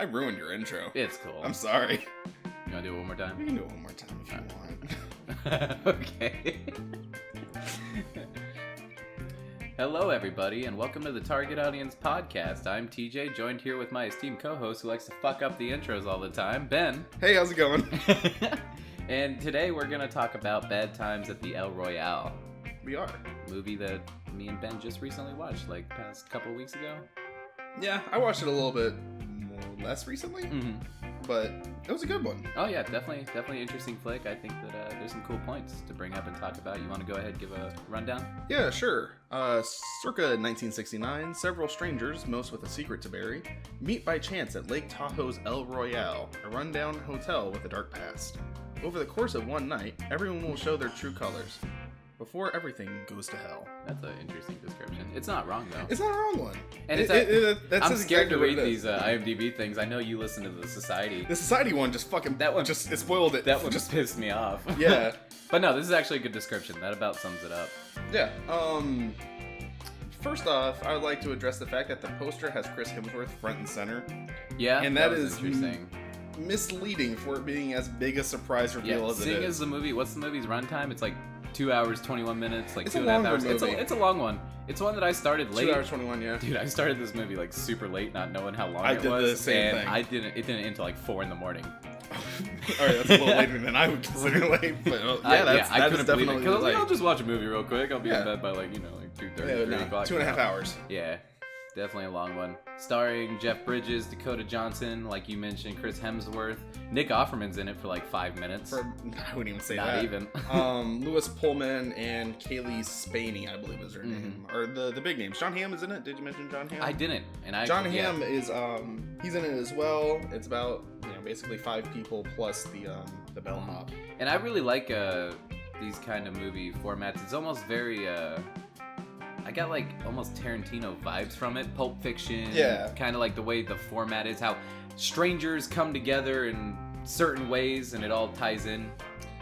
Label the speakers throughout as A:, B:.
A: I ruined your intro.
B: It's cool.
A: I'm sorry.
B: You want to do it one more time?
A: We can do it one more time if you want.
B: Okay. Hello, everybody, and welcome to the Target Audience Podcast. I'm TJ, joined here with my esteemed co-host who likes to fuck up the intros all the time, Ben.
A: Hey, how's it going?
B: And today we're going to talk about Bad Times at the El Royale.
A: We are.
B: Movie that me and Ben just recently watched, like past couple weeks ago.
A: Yeah, I watched it a little bit less recently, but it was a good one.
B: Oh yeah, definitely interesting flick. I think that there's some cool points to bring up and talk about. You want to go ahead and give a rundown?
A: Yeah, sure. Circa 1969, several strangers, most with a secret to bury, meet by chance at Lake Tahoe's El Royale, a rundown hotel with a dark past. Over the course of one night, everyone will show their true colors, before everything goes to hell.
B: That's an interesting description. It's not wrong, though.
A: It's not a wrong one.
B: And I'm scared to read these IMDb things. I know you listen to the Society.
A: The Society one just fucking... it spoiled it.
B: That one just pissed me off.
A: Yeah.
B: But no, this is actually a good description. That about sums it up.
A: Yeah. First off, I would like to address the fact that the poster has Chris Hemsworth front and center.
B: Yeah,
A: and that is
B: interesting.
A: Misleading for it being as big a surprise reveal as it is.
B: Seeing as the movie, what's the movie's runtime? It's like 2 hours, 21 minutes, like
A: it's
B: 2.5 hours.
A: Movie.
B: It's a long one. It's one that I started late.
A: 2 hours, 21, yeah.
B: Dude, I started this movie like super late, not knowing how long
A: it was.
B: I did the
A: same thing.
B: It didn't until like 4 in the morning.
A: Alright, that's a little later than I would consider late, but
B: I couldn't believe it. Because I was like,
A: late.
B: I'll just watch a movie real quick. I'll be in bed by like 2:30, 3 o'clock.
A: 2.5 hours.
B: Yeah. Definitely a long one. Starring Jeff Bridges, Dakota Johnson, like you mentioned, Chris Hemsworth. Nick Offerman's in it for like 5 minutes.
A: I wouldn't even say that.
B: Not even.
A: Lewis Pullman and Kaylee Spaney, I believe is her name. Or the big names. John Hamm is in it. Did you mention John Hamm?
B: I didn't.
A: John Hamm is he's in it as well. It's about basically 5 people plus the bellhop.
B: And I really like these kind of movie formats. It's almost very I got like almost Tarantino vibes from it. Pulp Fiction.
A: Yeah.
B: Kind of like the way the format is, how strangers come together in certain ways and it all ties in.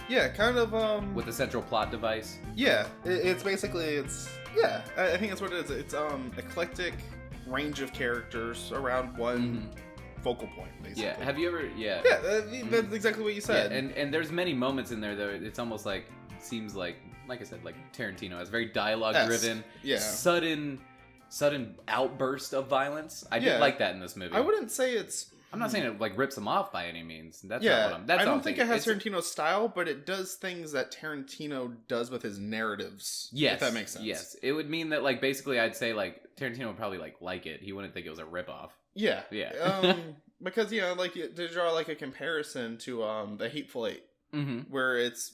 A: Yeah, kind of
B: with a central plot device.
A: Yeah, it's basically I think that's what it is. It's eclectic range of characters around one focal point, basically.
B: Yeah. Have you ever? Yeah.
A: Yeah, that's exactly what you said.
B: Yeah, and there's many moments in there that it's almost like seems like I said, like Tarantino. It's very dialogue driven.
A: Yeah.
B: Sudden outburst of violence. I didn't like that in this movie.
A: I wouldn't say it's.
B: I'm not saying it like rips him off by any means. That's
A: yeah.
B: not what I'm. That's
A: I don't
B: not
A: think it has Tarantino's style, but it does things that Tarantino does with his narratives.
B: Yes,
A: if that makes sense.
B: Yes, it would mean that like basically I'd say like Tarantino would probably like it. He wouldn't think it was a ripoff.
A: Yeah.
B: Yeah.
A: Because like to draw like a comparison to The Hateful Eight. Where it's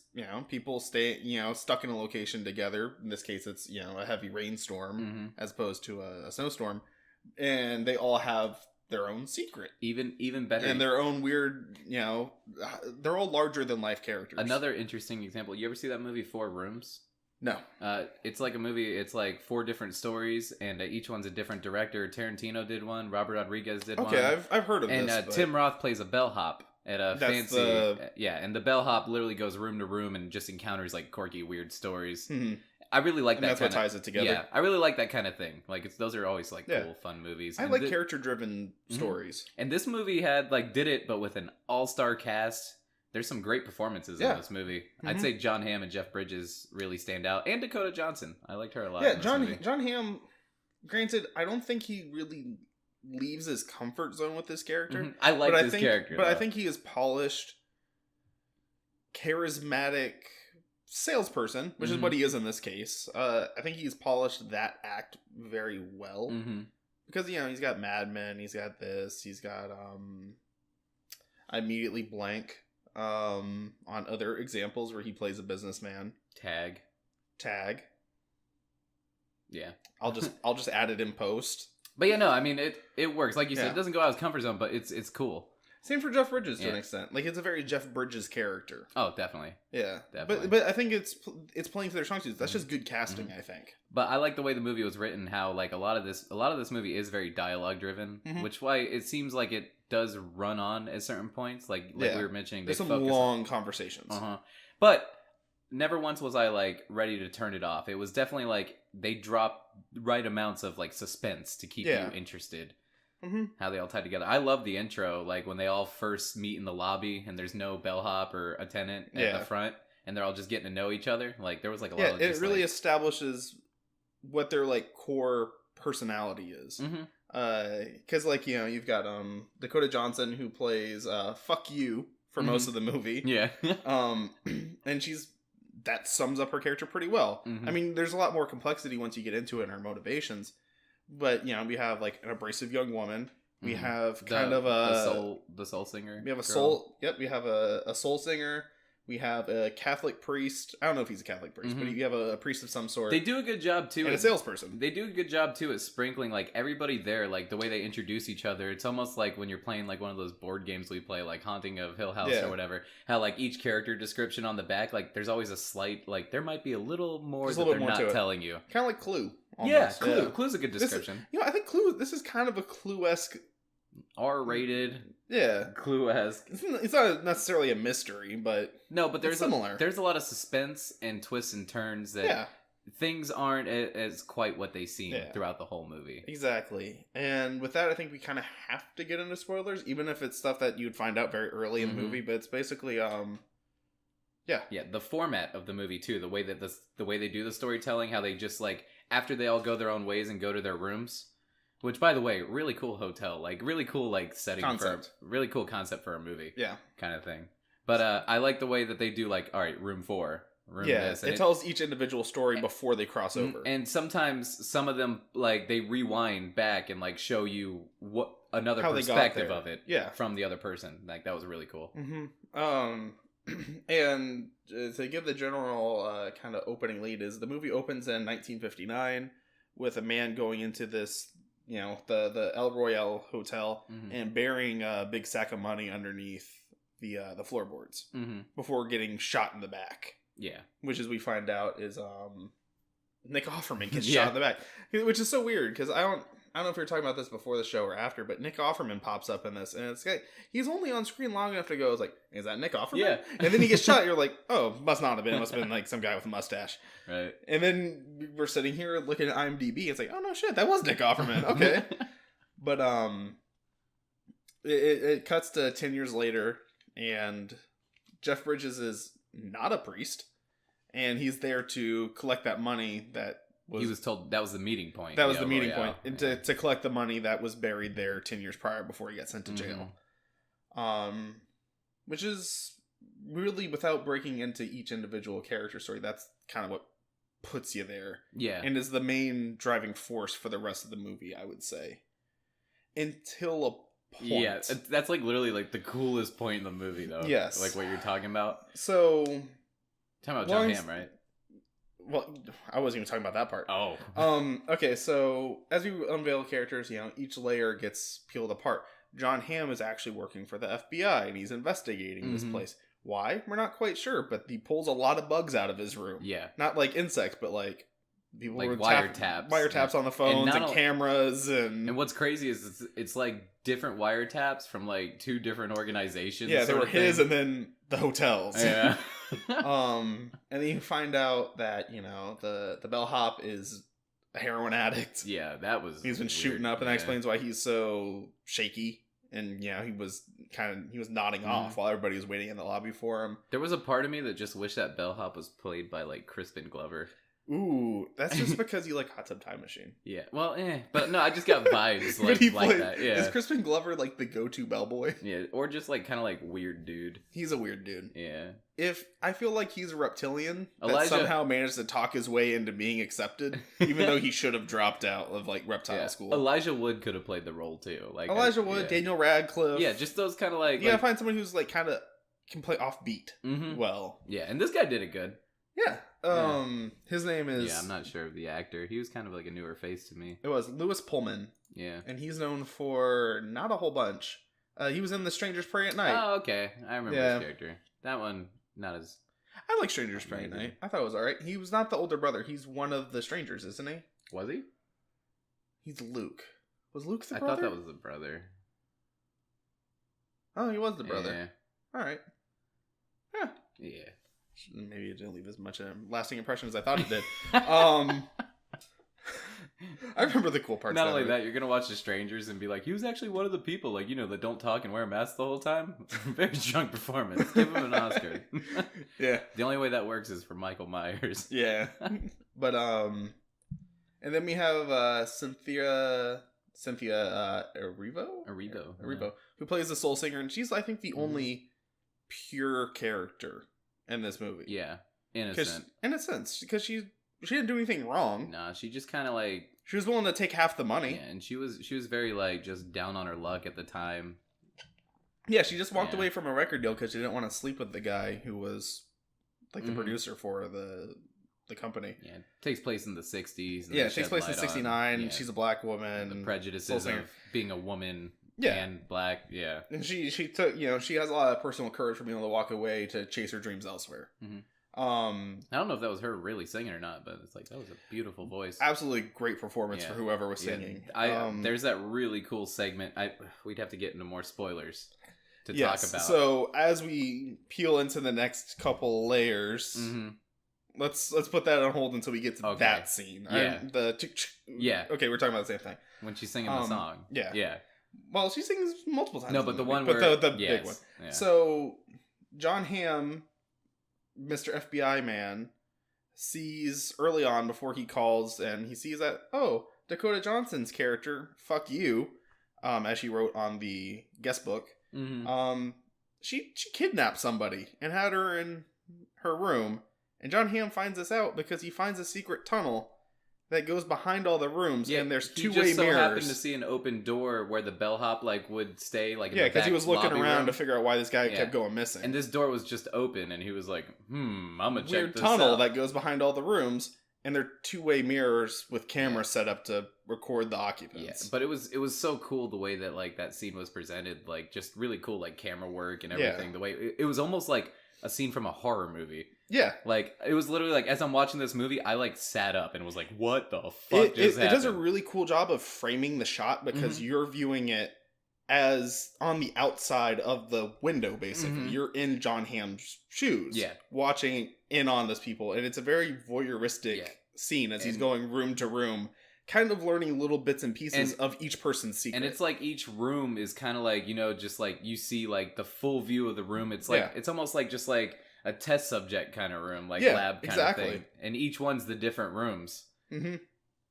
A: people stay stuck in a location together. In this case, it's a heavy rainstorm as opposed to a snowstorm, and they all have their own secret,
B: even better,
A: and their own weird. They're all larger than life characters.
B: Another interesting example. You ever see that movie 4 Rooms?
A: No.
B: It's like a movie. It's like 4 different stories, and each one's a different director. Tarantino did one. Robert Rodriguez did one.
A: Okay, I've heard of
B: this.
A: And
B: Tim Roth plays a bellhop. At a fancy, and the bellhop literally goes room to room and just encounters like quirky, weird stories. I really like that.
A: That's what ties it together.
B: Yeah, I really like that kind of thing. Like those are always like cool, fun movies.
A: I like character-driven stories.
B: And this movie did it, but with an all-star cast. There's some great performances in this movie. I'd say John Hamm and Jeff Bridges really stand out, and Dakota Johnson. I liked her a lot.
A: Yeah, John Hamm. Granted, I don't think he really leaves his comfort zone with this character.
B: I like this character,
A: but I think he is polished, charismatic salesperson, which is what he is in this case. I think he's polished that act very well because he's got Mad Men, he's got this, he's got I immediately blank on other examples where he plays a businessman. Tag. Yeah, I'll just add it in post.
B: But yeah, no, I mean it works. Like you said, it doesn't go out of his comfort zone, but it's cool.
A: Same for Jeff Bridges to an extent. Like it's a very Jeff Bridges character.
B: Oh, definitely.
A: Yeah,
B: definitely.
A: But I think it's playing to their strong suits. That's just good casting, I think.
B: But I like the way the movie was written. How like a lot of this movie is very dialogue driven, which why it seems like it does run on at certain points. Like we were mentioning,
A: there's some long conversations.
B: But never once was I like ready to turn it off. It was definitely like they dropped right amounts of like suspense to keep you interested. how they all tie together. I love the intro, like when they all first meet in the lobby and there's no bellhop or attendant at the front, and they're all just getting to know each other. Like there was like a lot of
A: it really establishes what their like core personality is. Because like, you know, you've got Dakota Johnson, who plays fuck you for most of the movie.
B: Yeah.
A: And that sums up her character pretty well. I mean, there's a lot more complexity once you get into it and her motivations. But, you know, we have like an abrasive young woman. We have
B: the soul singer.
A: We have a soul. Yep, we have a soul singer. We have a Catholic priest. I don't know if he's a Catholic priest, but you have a priest of some sort.
B: They do a good job too.
A: And a salesperson.
B: They do a good job too at sprinkling like everybody there, like the way they introduce each other. It's almost like when you're playing like one of those board games we play, like Haunting of Hill House or whatever. How like each character description on the back, like there's always a slight, like there might be a little more that they're not telling you.
A: Kind of like Clue. Almost.
B: Yeah, Clue. Yeah. Clue's a good description.
A: I think Clue. This is kind of a Clue-esque.
B: R-rated.
A: Yeah.
B: Clue-esque.
A: It's not necessarily a mystery, but
B: no, but there's
A: similar.
B: There's a lot of suspense and twists and turns that things aren't as quite what they seem throughout the whole movie.
A: Exactly. And with that, I think we kind of have to get into spoilers, even if it's stuff that you'd find out very early in the movie. But it's basically, the
B: format of the movie too, the way that the way they do the storytelling, how they just like after they all go their own ways and go to their rooms. Which, by the way, really cool hotel. Like, really cool, like, setting really cool concept for a movie.
A: Yeah.
B: Kind of thing. But I like the way that they do, like, all right, room 4, room this.
A: And it tells each individual story before they cross over.
B: And sometimes some of them, like, they rewind back and, like, show you what another perspective of it from the other person. Like, that was really cool.
A: And to give the general kind of opening lead is the movie opens in 1959 with a man going into this... You know, the El Royale hotel and burying a big sack of money underneath the floorboards before getting shot in the back. Yeah. Which, as we find out, is Nick Offerman gets shot in the back. Which is so weird, because I don't know if we were talking about this before the show or after, but Nick Offerman pops up in this, and it's like, he's only on screen long enough to go, it's like, is that Nick Offerman? Yeah. And then he gets shot, you're like, oh, must not have been. It must have been like some guy with a mustache. Right. And then we're sitting here looking at IMDb, it's like, oh no shit, that was Nick Offerman. Okay. But it cuts to 10 years later, and Jeff Bridges is not a priest, and he's there to collect that money that
B: he was told that was the meeting point.
A: That was the meeting point. And to collect the money that was buried there 10 years prior before he got sent to jail. Which is really, without breaking into each individual character story, that's kind of what puts you there. Yeah. And is the main driving force for the rest of the movie, I would say. Until a point.
B: Yeah, that's like literally like the coolest point in the movie, though. Yes. Like what you're talking about.
A: So...
B: Talking about John Hamm, right?
A: Well, I wasn't even talking about that part. Oh. Okay, so as we unveil characters, you know, each layer gets peeled apart. John Hamm is actually working for the FBI, and he's investigating this place. Why? We're not quite sure, but he pulls a lot of bugs out of his room. Yeah. Not like insects, but like people
B: like wiretaps
A: on the phones and cameras. And
B: what's crazy is it's like different wiretaps from like 2 different organizations.
A: Yeah, they were his and then the hotels. Yeah. And then you find out that, you know, the bellhop is a heroin addict.
B: Yeah, that was
A: he's been shooting up, and that explains why he's so shaky. And yeah, he was nodding off while everybody was waiting in the lobby for him.
B: There was a part of me that just wished that bellhop was played by like Crispin Glover.
A: Ooh, that's just because you like Hot Tub Time Machine.
B: Yeah, well, but no, I just got vibes like that. Yeah,
A: is Crispin Glover like the go-to bellboy?
B: Yeah, or just like kind of like weird dude.
A: He's a weird dude. Yeah. If I feel like he's a reptilian that somehow managed to talk his way into being accepted, even though he should have dropped out of like reptile school.
B: Elijah Wood could have played the role too. Like
A: Elijah Wood, Daniel Radcliffe.
B: Yeah, just those kind of like
A: you gotta find someone who's like kind of can play offbeat. Well,
B: yeah, and this guy did it good.
A: Yeah. His name is...
B: Yeah, I'm not sure of the actor. He was kind of like a newer face to me.
A: It was Louis Pullman. Yeah. And he's known for not a whole bunch. He was in The Strangers Prey at Night.
B: Oh, okay. I remember his character. That one, not as...
A: I like Strangers Prey at Night. I thought it was alright. He was not the older brother. He's one of the strangers, isn't he?
B: Was he?
A: He's Luke. Was Luke the brother?
B: I thought that was the brother.
A: Oh, he was the brother. Yeah. Alright. Yeah.
B: Yeah.
A: Maybe it didn't leave as much a lasting impression as I thought it did. I remember the cool parts.
B: Not only that, you're gonna watch The Strangers and be like, he was actually one of the people, like, that don't talk and wear masks the whole time. Very strong performance. Give him an Oscar.
A: Yeah.
B: The only way that works is for Michael Myers.
A: Yeah. But and then we have Cynthia Erivo, who plays the soul singer, and she's, I think, the only pure character in this movie.
B: Yeah, innocent.
A: In a sense, because she didn't do anything wrong.
B: Nah, she just kind of like,
A: she was willing to take half the money.
B: Yeah, and she was very like just down on her luck at the time.
A: Yeah, she just walked away from a record deal because she didn't want to sleep with the guy who was like the producer for the company.
B: Yeah, it takes place in the 60s.
A: Yeah, it takes place in 69. She's a black woman.
B: The prejudices of being a woman and black. Yeah.
A: And she took, she has a lot of personal courage for being able to walk away to chase her dreams elsewhere.
B: Mm-hmm. I don't know if that was her really singing or not, but it's like, that was a beautiful voice.
A: Absolutely great performance for whoever was singing.
B: There's that really cool segment. We'd have to get into more spoilers to talk about.
A: So as we peel into the next couple layers, let's put that on hold until we get to that scene.
B: Yeah.
A: Okay, we're talking about the same thing.
B: When she's singing the song.
A: Yeah. Well, she sings multiple times.
B: No, but the one
A: the big one. Yeah. So John Hamm, Mr. FBI man, sees early on before he calls, and he sees that, Dakota Johnson's character, fuck you, as she wrote on the guest book, she kidnapped somebody and had her in her room. And John Hamm finds this out because he finds a secret tunnel that goes behind all the rooms, and there's two-way mirrors. He just so happened
B: to see an open door where the bellhop would stay, in
A: because he was looking around to figure out why this guy kept going missing.
B: And this door was just open, and he was like, I'm gonna check this out.
A: Weird tunnel that goes behind all the rooms, and they're two-way mirrors with cameras set up to record the occupants.
B: Yeah, but it was so cool the way that that scene was presented, just really cool camera work and everything. The way it was almost like a scene from a horror movie.
A: Yeah.
B: It was literally as I'm watching this movie, I sat up and was like, what the fuck just happened?
A: It does a really cool job of framing the shot because you're viewing it as on the outside of the window, basically. You're in John Hamm's shoes. Yeah. Watching in on these people. And it's a very voyeuristic scene as he's going room to room, kind of learning little bits and pieces of each person's secret.
B: And it's each room is kind of just you see the full view of the room. It's it's almost just a test subject kind of room, lab kind of thing. And each one's the different rooms. Mm-hmm.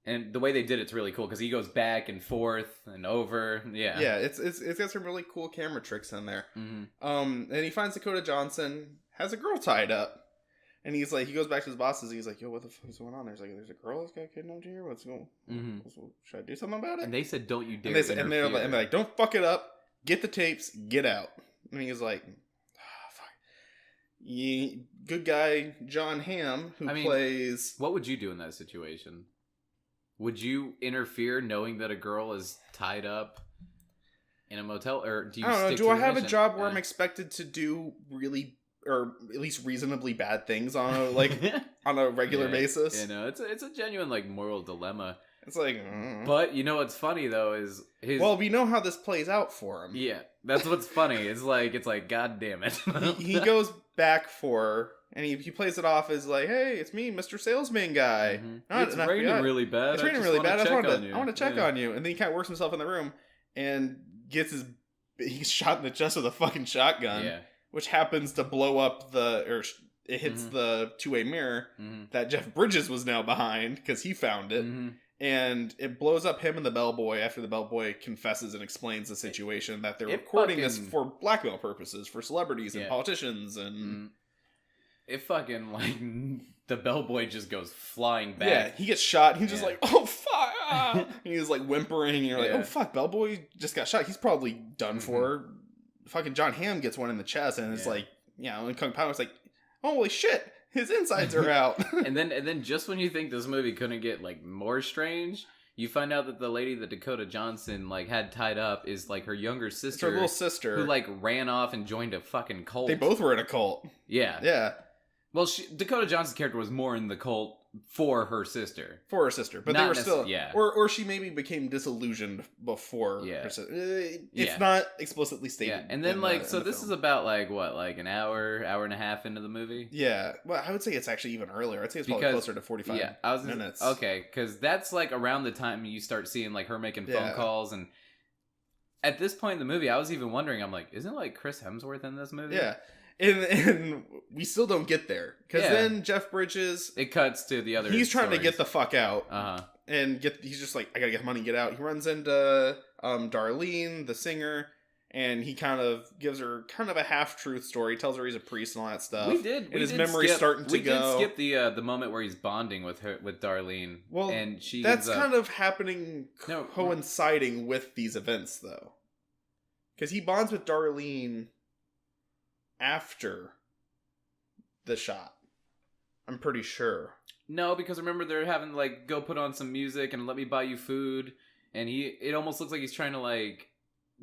B: And the way they did it's really cool because he goes back and forth and over. Yeah.
A: Yeah, it's got some really cool camera tricks in there. And he finds Dakota Johnson has a girl tied up. And he goes back to his bosses and he's like, yo, what the fuck is going on? There's a girl that's got kidnapped here? What's going on? Should I do something about it?
B: And they said, don't you dare
A: and they're like, don't fuck it up. Get the tapes. Get out. And he's like, good guy John Hamm, who plays...
B: What would you do in that situation? Would you interfere knowing that a girl is tied up in a motel? Or do you
A: I don't know. Do I have a job where I'm expected to do really... or at least reasonably bad things on a on a regular basis?
B: It's a genuine moral dilemma.
A: It's
B: but what's funny though is
A: well, we know how this plays out for him.
B: Yeah, that's what's funny. It's like god damn it.
A: he goes back for her, and he plays it off as hey, it's me, Mr. Salesman guy.
B: It's raining really bad.
A: It's raining really bad. I want to check on you. And then he kind of works himself in the room and he's shot in the chest with a fucking shotgun. Yeah. Which happens to blow up it hits the two-way mirror that Jeff Bridges was now behind because he found it. And it blows up him and the bellboy after the bellboy confesses and explains the situation that they're recording this for blackmail purposes for celebrities and politicians and...
B: It fucking, the bellboy just goes flying back.
A: Yeah, he gets shot. He's just oh, fuck! And he's whimpering. And you're like, oh, fuck, bellboy just got shot. He's probably done for. Fucking John Hamm gets one in the chest, and it's and Kung Pao is like, holy shit, his insides are out.
B: and then just when you think this movie couldn't get more strange, you find out that the lady that Dakota Johnson had tied up is her younger sister.
A: It's her little sister
B: who ran off and joined a fucking cult.
A: They both were in a cult.
B: Yeah.
A: Yeah.
B: Well, Dakota Johnson's character was more in the cult for her sister.
A: But they were still... Yeah. Or she maybe became disillusioned before her sister. It's not explicitly stated.
B: Yeah, and then, so this film is about, an hour and a half into the movie?
A: Yeah. Well, I would say it's actually even earlier. I'd say it's probably closer to 45 minutes.
B: Okay, because that's, around the time you start seeing, her making phone calls, and at this point in the movie, I was even wondering, I'm like, isn't, Chris Hemsworth in this movie?
A: Yeah. And we still don't get there. Because then Jeff Bridges...
B: It cuts to the other
A: He's trying
B: stories.
A: to get the fuck out. Uh-huh. And he's just like, I gotta get money and get out. He runs into Darlene, the singer, and he kind of gives her kind of a half-truth story. Tells her he's a priest and all that stuff. And his memory's starting to go.
B: We did skip the moment where he's bonding with Darlene.
A: Well,
B: and
A: that's kind of happening, coinciding with these events, though. Because he bonds with Darlene... after the shot. I'm pretty sure.
B: No, because remember they're having go put on some music and let me buy you food, and it almost looks like he's trying to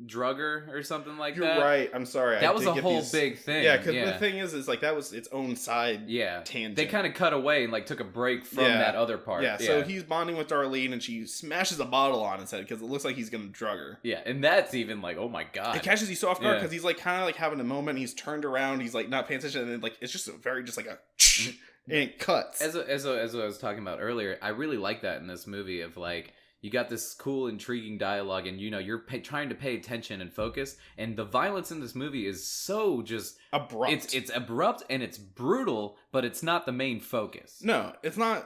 B: drug her or something like that.
A: You're right. I'm sorry.
B: That was a whole big thing.
A: Yeah, because the thing is that was its own side tangent.
B: They kind of cut away and took a break from that other part.
A: Yeah, so he's bonding with Darlene and she smashes a bottle on his head because it looks like he's going to drug her.
B: Yeah, and that's even oh my God.
A: It catches you so off guard because he's kind of having a moment. He's turned around. He's not paying attention. And then it's just very just a... and it cuts.
B: As I was talking about earlier, I really like that in this movie of you got this cool, intriguing dialogue, and you're trying to pay attention and focus. And the violence in this movie is so just
A: abrupt.
B: It's abrupt and it's brutal, but it's not the main focus.
A: No, it's not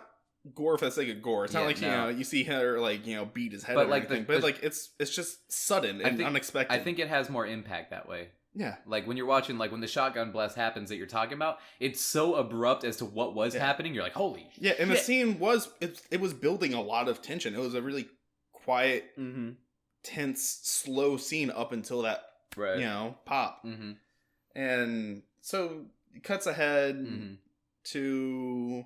A: gore for the sake of gore. It's not you see her beat his head or anything, but it's just sudden and unexpected.
B: I think it has more impact that way.
A: Yeah.
B: When you're watching, when the shotgun blast happens that you're talking about, it's so abrupt as to what was happening. You're like, holy shit.
A: Yeah, and the scene was building a lot of tension. It was a really quiet, tense, slow scene up until that, pop. Mm-hmm. And so it cuts ahead to...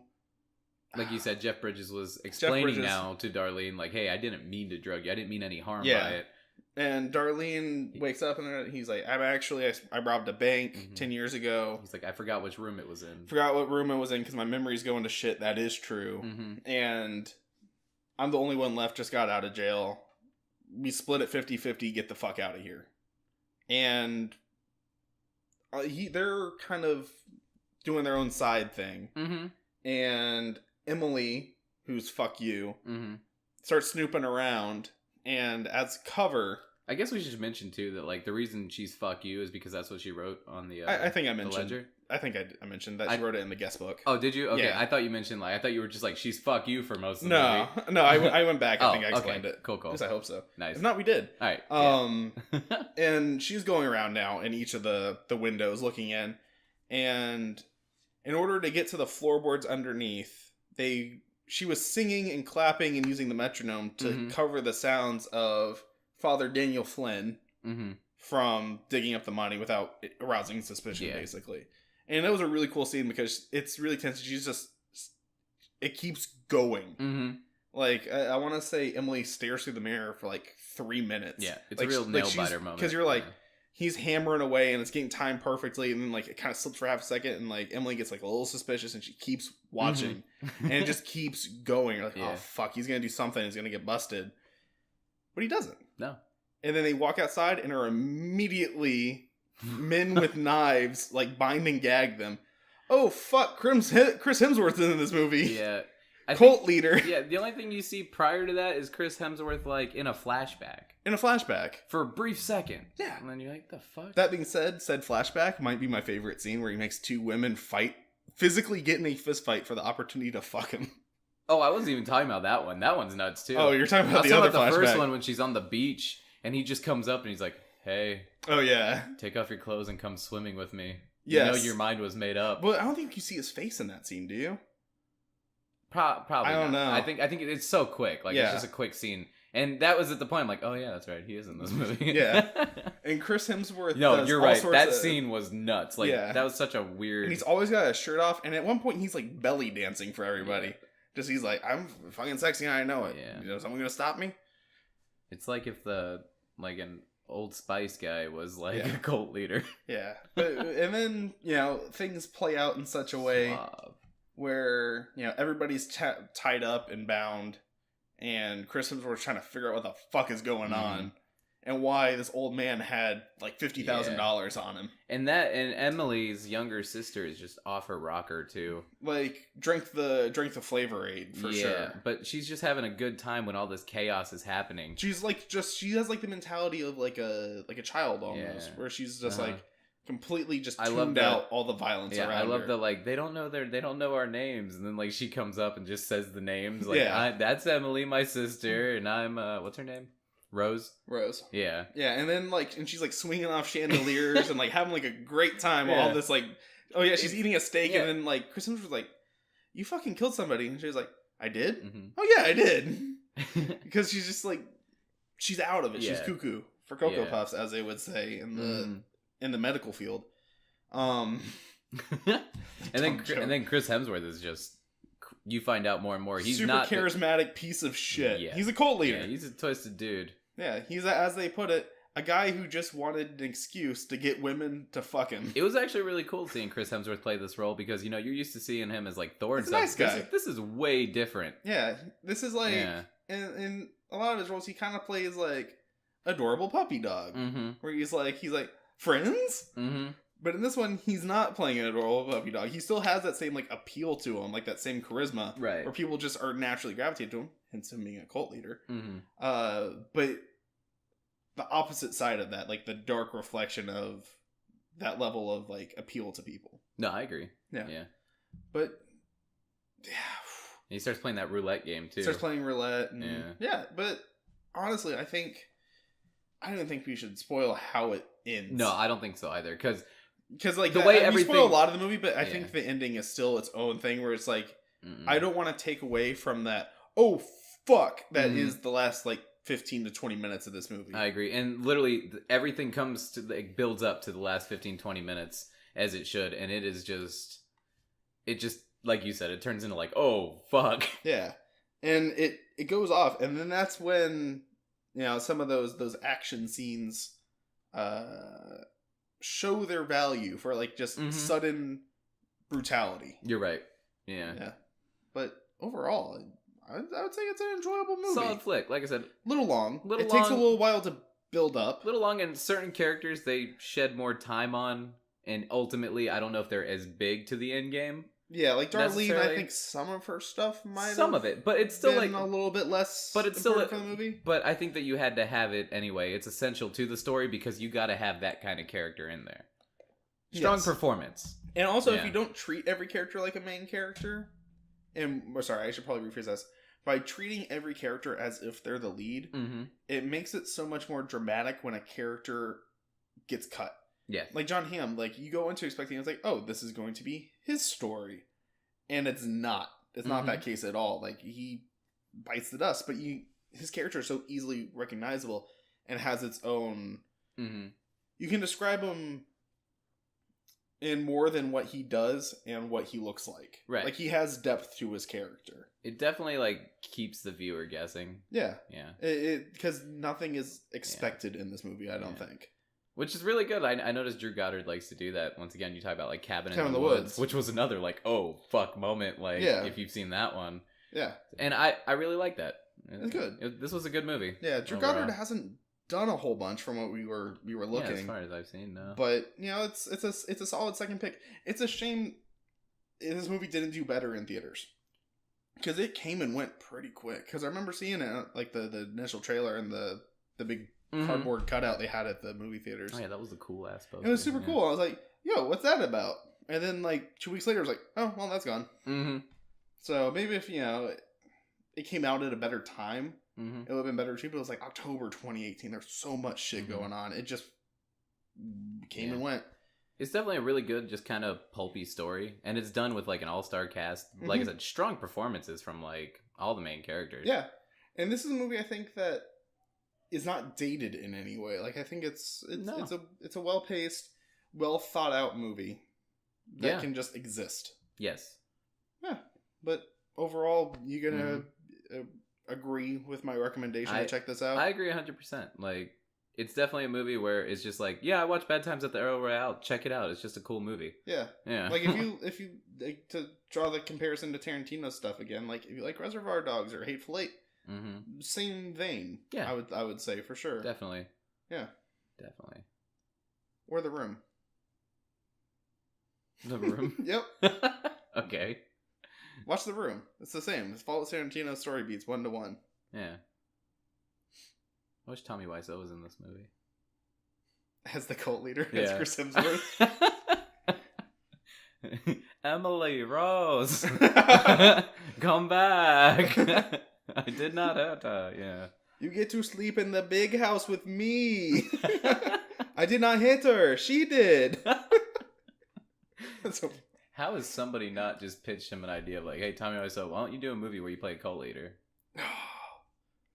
B: Like you said, Jeff Bridges was explaining now to Darlene, hey, I didn't mean to drug you. I didn't mean any harm by it.
A: And Darlene wakes up and he's like, I robbed a bank 10 years ago.
B: He's like, I forgot which room it was in.
A: Forgot what room it was in because my memory's going to shit. That is true. Mm-hmm. And I'm the only one left, just got out of jail. We split it 50-50, get the fuck out of here. And they're kind of doing their own side thing. Mm-hmm. And Emily, who's fuck you, starts snooping around. And as cover...
B: I guess we should mention, too, that, the reason she's fuck you is because that's what she wrote on the
A: I think I mentioned.
B: The ledger.
A: I think I mentioned that she wrote it in the guest book.
B: Oh, did you? Okay, yeah. I thought you mentioned, I thought you were just she's fuck you for most of the movie.
A: No, I went back. I think I explained it.
B: Cool.
A: At least I hope so.
B: Nice.
A: If not, we did.
B: All right.
A: And she's going around now in each of the windows looking in. And in order to get to the floorboards underneath, she was singing and clapping and using the metronome to cover the sounds of Father Daniel Flynn from digging up the money without arousing suspicion, basically. And that was a really cool scene because it's really tense. It keeps going. I want to say Emily stares through the mirror for 3 minutes.
B: Yeah, it's a real nail-biter moment.
A: Because you're he's hammering away and it's getting timed perfectly, and then it kind of slips for half a second, and Emily gets a little suspicious and she keeps watching and it just keeps going. You're oh fuck, he's gonna do something, he's gonna get busted, but he doesn't.
B: No.
A: And then they walk outside and are immediately men with knives bind and gag them. Oh fuck, Chris Hemsworth is in this movie.
B: Yeah.
A: Cult leader.
B: Yeah, the only thing you see prior to that is Chris Hemsworth in a flashback.
A: In a flashback.
B: For a brief second.
A: Yeah.
B: And then you're like, the fuck?
A: That being said flashback might be my favorite scene where he makes two women fight, physically get in a fist fight for the opportunity to fuck him.
B: Oh, I wasn't even talking about that one. That one's nuts too.
A: Oh, you're talking about the other flashback.
B: The first one when she's on the beach and he just comes up and he's like, hey.
A: Oh, yeah.
B: Take off your clothes and come swimming with me.
A: Yes.
B: You know your mind was made up.
A: Well, I don't think you see his face in that scene, do you?
B: Probably
A: I don't know.
B: I think it's so quick. It's just a quick scene. And that was at the point I'm like, oh yeah, that's right. He is in this movie.
A: Yeah. And Chris Hemsworth
B: No, you're right. That scene was nuts. That was such a weird...
A: And he's always got a shirt off. And at one point, he's belly dancing for everybody. Yeah. Just he's I'm fucking sexy and I know it. Yeah. Someone gonna stop me?
B: It's like if an Old Spice guy was a cult leader.
A: Yeah. And then, things play out in such a way... where, you know, everybody's tied up and bound, and Chris Hemsworth's trying to figure out what the fuck is going on, and why this old man had like $50,000 on him.
B: And Emily's younger sister is just off her rocker too.
A: Like drink the Flavor Aid for sure. Yeah,
B: but she's just having a good time when all this chaos is happening.
A: She's like she has like the mentality of like a child almost, where she's just like completely just tuned out all the violence around her.
B: I love the like they don't know our names, and then like she comes up and just says the names like that's Emily, my sister, and I'm what's her name? Rose. Yeah. And then and she's like swinging off chandeliers and like having like a great time while all this like she's eating a steak and then like Chris Hemsworth was like, you fucking killed somebody, and she was like, I did? Oh yeah, I did. Because she's just like she's out of it. She's cuckoo for Cocoa Puffs, as they would say in the medical field. and then Chris Hemsworth is just, you find out more and more he's
A: super
B: not
A: charismatic piece of shit. He's a cult leader.
B: He's a twisted dude.
A: He's as they put it, a guy who just wanted an excuse to get women to fuck him.
B: It was actually really cool seeing Chris Hemsworth play this role, because you know you're used to seeing him as like Thor and stuff.
A: Nice guy.
B: This is way different.
A: This is like in a lot of his roles he kind of plays like adorable puppy dog, where he's like friends. But in this one, he's not playing an adorable puppy dog. He still has that same like appeal to him, like that same charisma,
B: right?
A: Where people just are naturally gravitated to him, hence him being a cult leader. But the opposite side of that, like the dark reflection of that level of like appeal to people.
B: No, I agree.
A: Yeah. But
B: he starts playing that roulette game too.
A: Starts playing roulette. And, but honestly, I don't even think we should spoil how it ends.
B: No, I don't think so either, because
A: like the way everything, we spoil a lot of the movie, but I think the ending is still its own thing, where it's like I don't want to take away from that. Oh fuck, that is the last like 15 to 20 minutes of this movie.
B: I agree, and literally everything comes to builds up to the last 15-20 minutes as it should, and it just like you said, it turns into like, oh fuck,
A: and it goes off, and then that's when, you know, some of those action scenes show their value for like just sudden brutality.
B: You're right. Yeah.
A: But overall, I would say it's an enjoyable movie.
B: Solid flick. Like I said,
A: little long. It takes a little while to build up.
B: Little long, and certain characters they shed more time on, and ultimately, I don't know if they're as big to the end game.
A: Yeah, like Darlene, I think some of her stuff might
B: some of it, but it's still
A: been like a little bit less.
B: But it's still
A: for the movie.
B: But I think that you had to have it anyway. It's essential to the story because you got to have that kind of character in there. Strong performance,
A: and also if you don't treat every character like a main character, I should probably rephrase this. By treating every character as if they're the lead, it makes it so much more dramatic when a character gets cut.
B: Yeah.
A: Like John Hamm, like you go into expecting it's like, oh, this is going to be his story. And it's not. It's not that case at all. Like he bites the dust, but his character is so easily recognizable and has its own you can describe him in more than what he does and what he looks like.
B: Right.
A: Like he has depth to his character.
B: It definitely like keeps the viewer guessing.
A: Yeah. Because nothing is expected in this movie, I don't think.
B: Which is really good. I noticed Drew Goddard likes to do that. Once again, you talk about like Cabin in the Woods, which was another like, oh fuck moment. Like if you've seen that one. Yeah. And I really like that.
A: It's good.
B: This was a good movie.
A: Yeah, Drew Goddard hasn't done a whole bunch from what we were looking.
B: Yeah, as far as I've seen, no.
A: But you know, it's a solid second pick. It's a shame this movie didn't do better in theaters, because it came and went pretty quick. Because I remember seeing it like the initial trailer and the big cardboard cutout they had at the movie theaters.
B: Oh yeah, that was a cool ass poster.
A: It was super cool. I was like, yo, what's that about? And then like 2 weeks later I was like, oh well, that's gone. So maybe if it came out at a better time, it would have been better too. But it was like October 2018. There's so much shit going on. It just came and went.
B: It's definitely a really good, just kind of pulpy story, and it's done with like an all-star cast. Like I said, strong performances from like all the main characters.
A: Yeah, and this is a movie I think that is not dated in any way. Like I think it's a well-paced, well thought out movie that can just exist.
B: Yes.
A: Yeah, but overall, you gonna agree with my recommendation to check this out?
B: I agree 100%. Like it's definitely a movie where it's just like, yeah, I watched Bad Times at the Royale. Check it out. It's just a cool movie.
A: Yeah.
B: Yeah.
A: Like if you like, to draw the comparison to Tarantino stuff again, like if you like Reservoir Dogs or Hateful Eight, same vein.
B: Yeah.
A: I would say for sure.
B: Definitely.
A: Yeah.
B: Definitely.
A: Or The Room.
B: The Room?
A: Yep.
B: Okay.
A: Watch The Room. It's the same. It's follow Tarantino's story beats 1-to-1.
B: Yeah. I wish Tommy Wiseau was in this movie.
A: As the cult leader, as Chris Hemsworth.
B: Emily Rose, come back. I did not hurt her. Yeah.
A: You get to sleep in the big house with me. I did not hit her. She did. So,
B: how has somebody not just pitched him an idea of like, hey, Tommy Wiseau, why don't you do a movie where you play a cult leader?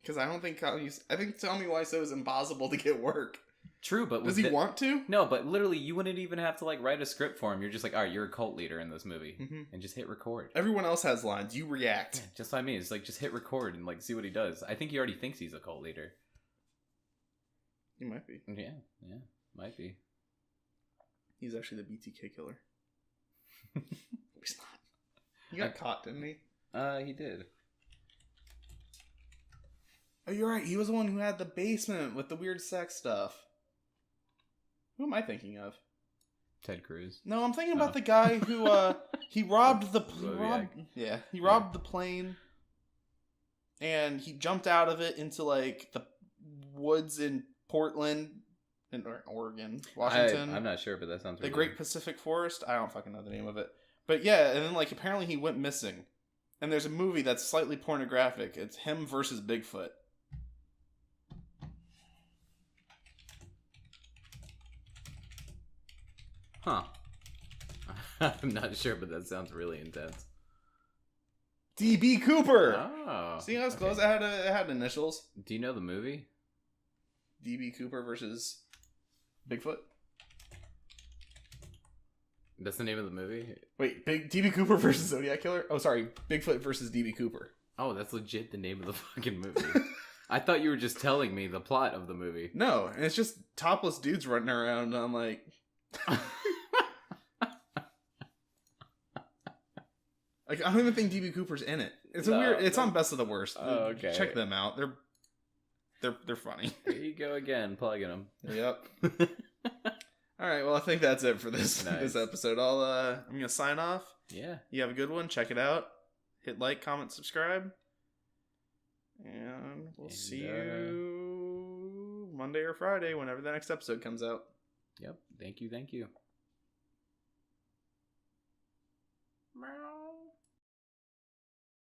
A: Because I think Tommy Wiseau is impossible to get work.
B: True, but
A: does he want to?
B: No, but literally, you wouldn't even have to like write a script for him. You're just like, all right, you're a cult leader in this movie, and just hit record.
A: Everyone else has lines. You react.
B: Yeah, just like me. It's like just hit record and like see what he does. I think he already thinks he's a cult leader.
A: He might be.
B: Yeah, might be.
A: He's actually the BTK killer. He's not. He got caught, didn't he?
B: He did.
A: Oh, you're right. He was the one who had the basement with the weird sex stuff. Who am I thinking of?
B: Ted Cruz.
A: No, I'm thinking about the guy who he robbed the the plane, and he jumped out of it into like the woods in Portland, in Oregon, Washington.
B: I'm not sure, but that sounds
A: the Great Pacific Forest. I don't fucking know the name of it, but yeah, and then like apparently he went missing, and there's a movie that's slightly pornographic. It's him versus Bigfoot.
B: Huh. I'm not sure, but that sounds really intense.
A: D.B. Cooper!
B: Oh.
A: See how it's close? It had initials.
B: Do you know the movie?
A: D.B. Cooper versus Bigfoot?
B: That's the name of the movie?
A: Wait, D.B. Cooper versus Zodiac Killer? Oh, sorry. Bigfoot versus D.B. Cooper.
B: Oh, that's legit the name of the fucking movie. I thought you were just telling me the plot of the movie.
A: No, and it's just topless dudes running around. And I'm like... Like, I don't even think D.B. Cooper's in it. It's weird. It's on Best of the Worst.
B: Oh, okay.
A: Check them out. They're funny.
B: Here you go again, plugging them.
A: Yep. All right. Well, I think that's it for this episode. I'm gonna sign off.
B: Yeah.
A: You have a good one. Check it out. Hit like, comment, subscribe, and we'll see you Monday or Friday, whenever the next episode comes out.
B: Yep. Thank you. Meow.